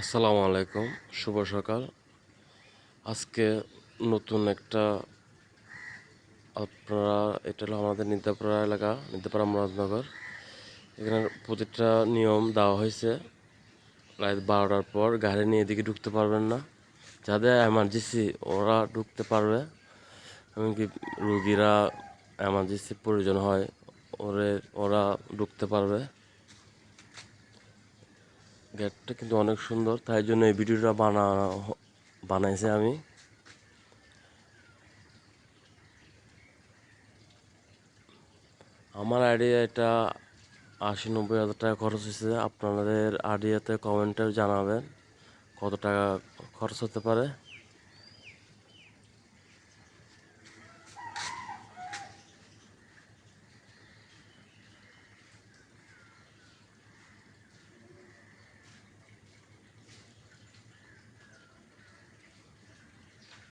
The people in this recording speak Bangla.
আসসালামু আলাইকুম, শুভ সকাল। আজকে নতুন একটা আপনারা এটা হলো আমাদের নিদ্রাপাড়া এলাকা, নিদ্রাপাড়া মুরাদনগর। এখানে প্রতিটা নিয়ম দেওয়া হয়েছে। রাত 12টার পর গাড়ি নিয়ে এদিকে ঢুকতে পারবেন না। যাদের এমার্জেন্সি ওরা ঢুকতে পারবে, এমনকি রুগীরা এমার্জেন্সি প্রয়োজন হয় ওরা ঢুকতে পারবে। গেটটা কিন্তু অনেক সুন্দর, তাই জন্য এই ভিডিওটা বানাইছি আমি। আমার আইডিয়া এটা ৮০-৯০ হাজার টাকা খরচ হয়েছে। আপনাদের আইডিয়াতে কমেন্টে জানাবেন কত টাকা খরচ হতে পারে।